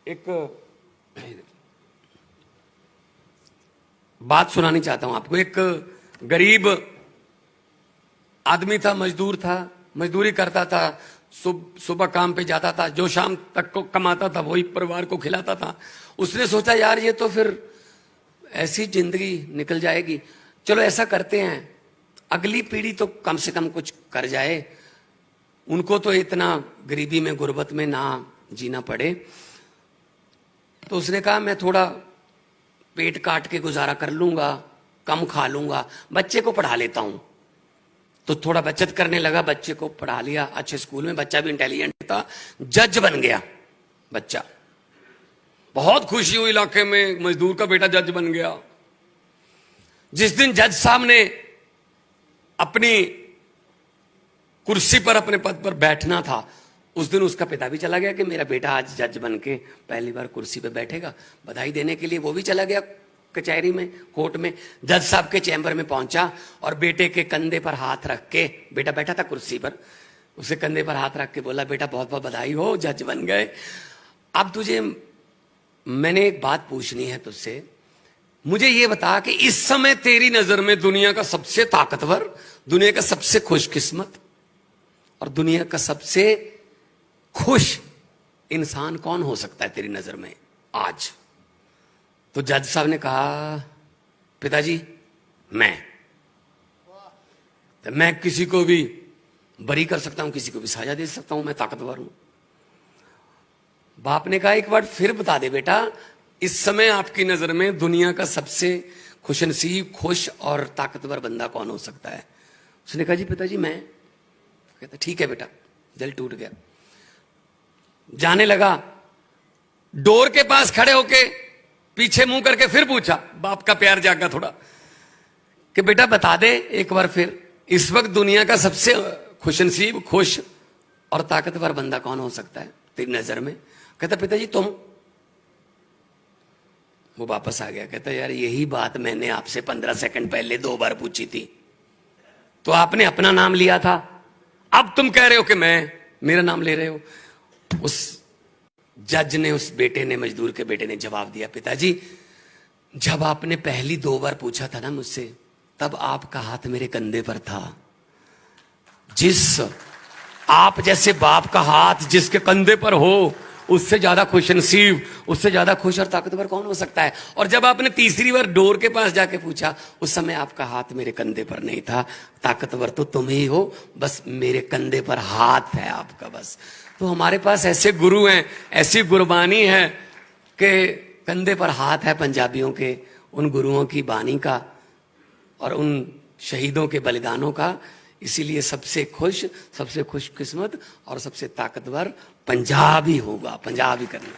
एक बात सुनानी चाहता हूं आपको। एक गरीब आदमी था, मजदूर था, मजदूरी करता था, सुबह काम पे जाता था, जो शाम तक को कमाता था वही परिवार को खिलाता था। उसने सोचा यार ये तो फिर ऐसी जिंदगी निकल जाएगी, चलो ऐसा करते हैं अगली पीढ़ी तो कम से कम कुछ कर जाए, उनको तो इतना गरीबी में गुर्बत में ना जीना पड़े। तो उसने कहा मैं थोड़ा पेट काट के गुजारा कर लूंगा, कम खा लूंगा, बच्चे को पढ़ा लेता हूं। तो थोड़ा बचत करने लगा, बच्चे को पढ़ा लिया अच्छे स्कूल में, बच्चा भी इंटेलिजेंट था, जज बन गया बच्चा। बहुत खुशी हुई इलाके में, मजदूर का बेटा जज बन गया। जिस दिन जज साहब ने अपनी कुर्सी पर, अपने पद पर बैठना था, उस दिन उसका पिता भी चला गया कि मेरा बेटा आज जज बन के पहली बार कुर्सी पे बैठेगा। बधाई देने के लिए वो भी चला गया कचहरी में, कोर्ट में। जज साहब के चैम्बर में पहुंचा और बेटे के कंधे पर हाथ रख के, बेटा बैठा था कुर्सी पर, उसे कंधे पर हाथ रख के बोला बेटा बहुत बहुत बधाई हो, जज बन गए। अब तुझे मैंने एक बात पूछनी है तुझसे, मुझे ये बता कि इस समय तेरी नजर में दुनिया का सबसे ताकतवर, दुनिया का सबसे खुशकिस्मत और दुनिया का सबसे खुश इंसान कौन हो सकता है तेरी नजर में आज? तो जज साहब ने कहा पिताजी मैं किसी को भी बरी कर सकता हूं, किसी को भी सजा दे सकता हूं, मैं ताकतवर हूं। बाप ने कहा एक बार फिर बता दे बेटा, इस समय आपकी नजर में दुनिया का सबसे खुशनसीब, खुश और ताकतवर बंदा कौन हो सकता है? उसने कहा जी पिताजी मैं। कहता ठीक है बेटा। दिल टूट गया। जाने लगा, डोर के पास खड़े होके पीछे मुंह करके फिर पूछा, बाप का प्यार जागा थोड़ा, कि बेटा बता दे एक बार फिर, इस वक्त दुनिया का सबसे खुशनसीब, खुश और ताकतवर बंदा कौन हो सकता है तेरी नजर में? कहता पिताजी तुम। वो वापस आ गया, कहता यार यही बात मैंने आपसे 15 सेकंड पहले 2 बार पूछी थी, तो आपने अपना नाम लिया था, अब तुम कह रहे हो कि मैं मेरा नाम ले रहे हो। उस जज ने, उस बेटे ने, मजदूर के बेटे ने जवाब दिया पिताजी जब आपने पहली 2 बार पूछा था ना मुझसे, तब आपका हाथ मेरे कंधे पर था। जिस आप जैसे बाप का हाथ जिसके कंधे पर हो, उससे ज्यादा खुशनसीब, उससे ज्यादा खुश और ताकतवर कौन हो सकता है? और जब आपने तीसरी बार डोर के पास जाके पूछा, उस समय आपका हाथ मेरे कंधे पर नहीं था। ताकतवर तो तुम ही हो, बस मेरे कंधे पर हाथ है आपका बस। तो हमारे पास ऐसे गुरु हैं, ऐसी गुरबानी है कि कंधे पर हाथ है पंजाबियों के, उन गुरुओं की बानी का और उन शहीदों के बलिदानों का। इसीलिए सबसे खुश, सबसे खुशकिस्मत और सबसे ताकतवर पंजाब ही होगा, पंजाब ही करना।